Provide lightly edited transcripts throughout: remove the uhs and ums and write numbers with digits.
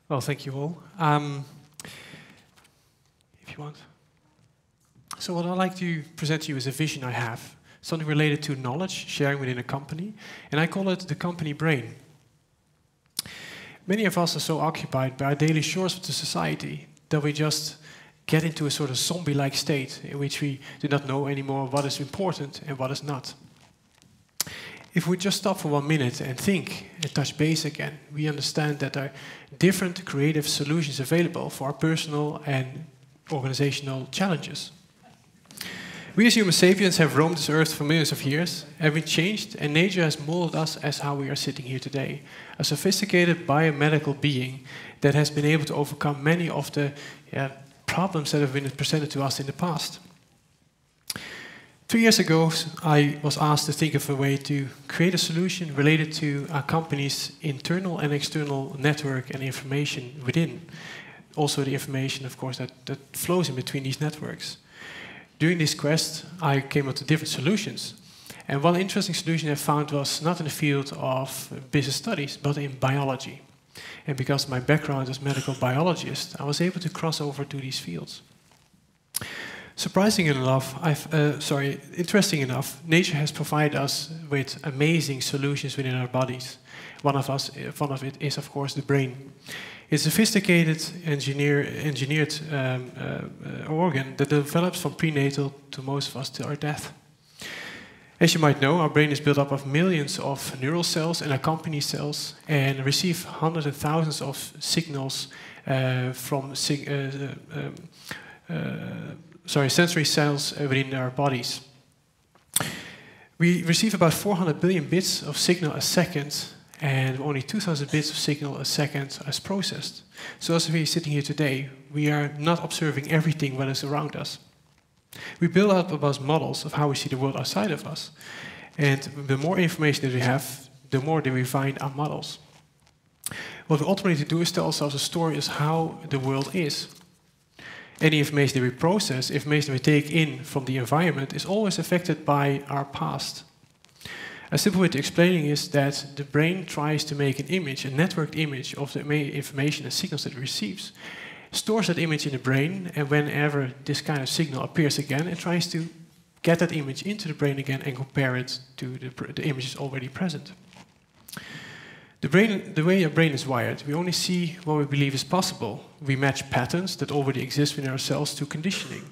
Well, thank you all. If you want. So what I'd like to present to you is a vision I have, something related to knowledge, sharing within a company, and I call it the company brain. Many of us are so occupied by our daily chores of the society that we just get into a sort of zombie-like state in which we do not know anymore what is important and what is not. If we just stop for 1 minute and think and touch base again, we understand that there are different creative solutions available for our personal and organizational challenges. We as human sapiens have roamed this earth for millions of years, have been changed, and nature has molded us as how we are sitting here today. A sophisticated biomedical being that has been able to overcome many of the problems that have been presented to us in the past. 2 years ago, I was asked to think of a way to create a solution related to our company's internal and external network and information within. Also the information, of course, that flows in between these networks. During this quest, I came up with different solutions. And one interesting solution I found was not in the field of business studies, but in biology. And because of my background as medical biologist, I was able to cross over to these fields. Interesting enough, nature has provided us with amazing solutions within our bodies. One of it is, of course, the brain. It's a sophisticated, engineered organ that develops from prenatal to most of us till our death. As you might know, our brain is built up of millions of neural cells and accompany cells, and receive hundreds and thousands of signals from sensory cells within our bodies. We receive about 400 billion bits of signal a second, and only 2,000 bits of signal a second is processed. So as we're sitting here today, we are not observing everything that is around us. We build up about models of how we see the world outside of us. And the more information that we have, the more that we find our models. What we ultimately do is tell ourselves a story of how the world is. Any information that we process, information we take in from the environment, is always affected by our past. A simple way to explaining is that the brain tries to make an image, a networked image of the information and signals that it receives, stores that image in the brain, and whenever this kind of signal appears again, it tries to get that image into the brain again and compare it to the images already present. The way our brain is wired, we only see what we believe is possible. We match patterns that already exist within ourselves to conditioning.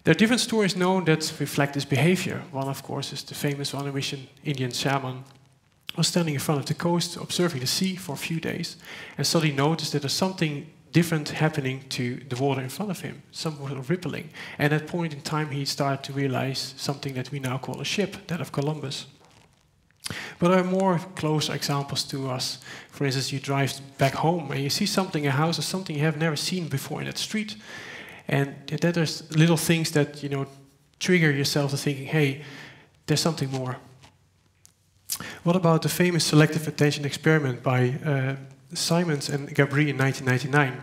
There are different stories known that reflect this behavior. One, of course, is the famous one in which an Indian shaman was standing in front of the coast, observing the sea for a few days, and suddenly noticed that there's something different happening to the water in front of him, some sort of rippling. And at that point in time, he started to realize something that we now call a ship, that of Columbus. But there are more close examples to us. For instance, you drive back home and you see something, a house or something you have never seen before in that street. And that there's little things that, trigger yourself to thinking, hey, there's something more. What about the famous selective attention experiment by Simons and Gabri in 1999?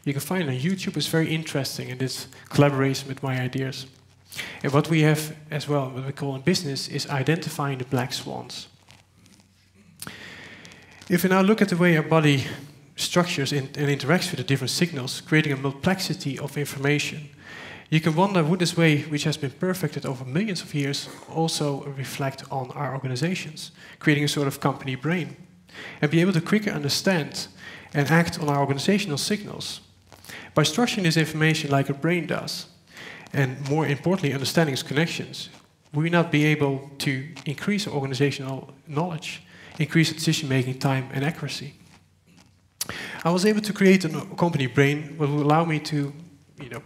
You can find it on YouTube. It's very interesting, and it's collaboration with my ideas. And what we have as well, what we call in business, is identifying the black swans. If we now look at the way our body structures and interacts with the different signals, creating a multiplicity of information, you can wonder, would this way, which has been perfected over millions of years, also reflect on our organizations, creating a sort of company brain, and be able to quicker understand and act on our organizational signals. By structuring this information like a brain does, and more importantly, understanding its connections, we will not be able to increase our organizational knowledge, increase decision-making time and accuracy. I was able to create a company brain that will allow me to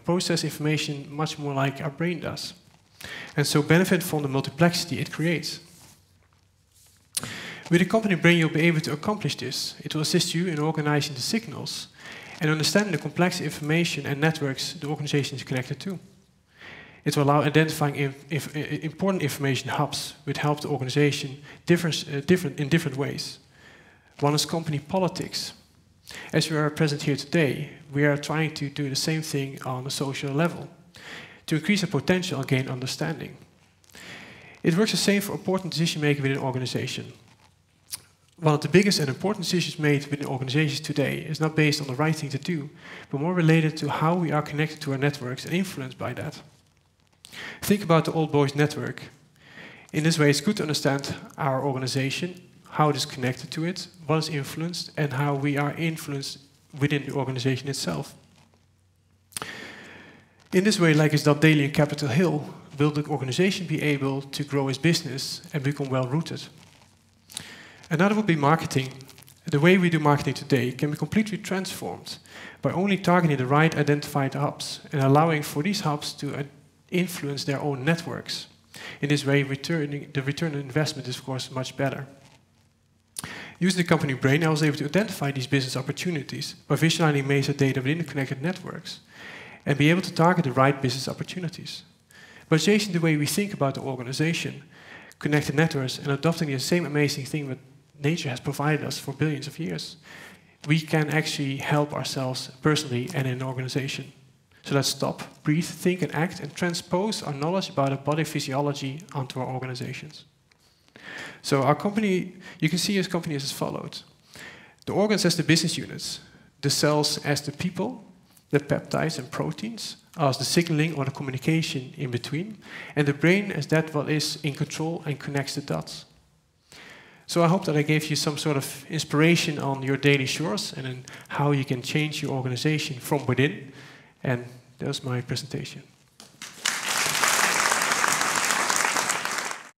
process information much more like our brain does, and so benefit from the multiplexity it creates. With a company brain, you'll be able to accomplish this. It will assist you in organizing the signals and understanding the complex information and networks the organization is connected to. It will allow identifying important information hubs, which help the organization in different ways. One is company politics. As we are present here today, we are trying to do the same thing on a social level. to increase our potential and gain understanding. It works the same for important decision making within an organization. One of the biggest and important decisions made within organizations today is not based on the right thing to do, but more related to how we are connected to our networks and influenced by that. Think about the old boys network. In this way, it's good to understand our organization, how it is connected to it, what is influenced, and how we are influenced within the organization itself. In this way, like it's done daily in Capitol Hill, will the organization be able to grow its business and become well-rooted? Another would be marketing. The way we do marketing today can be completely transformed by only targeting the right identified hubs and allowing for these hubs to influence their own networks. In this way, the return on investment is, of course, much better. Using the company brain, I was able to identify these business opportunities by visualizing Mesa data within the connected networks and be able to target the right business opportunities. By changing the way we think about the organization, connected networks, and adopting the same amazing thing that nature has provided us for billions of years, we can actually help ourselves personally and in an organization. So let's stop, breathe, think, and act, and transpose our knowledge about our body physiology onto our organizations. So our company, you can see our company as follows. The organs as the business units, the cells as the people, the peptides and proteins as the signaling or the communication in between, and the brain as that what is in control and connects the dots. So I hope that I gave you some sort of inspiration on your daily chores and in how you can change your organization from within. And that was my presentation.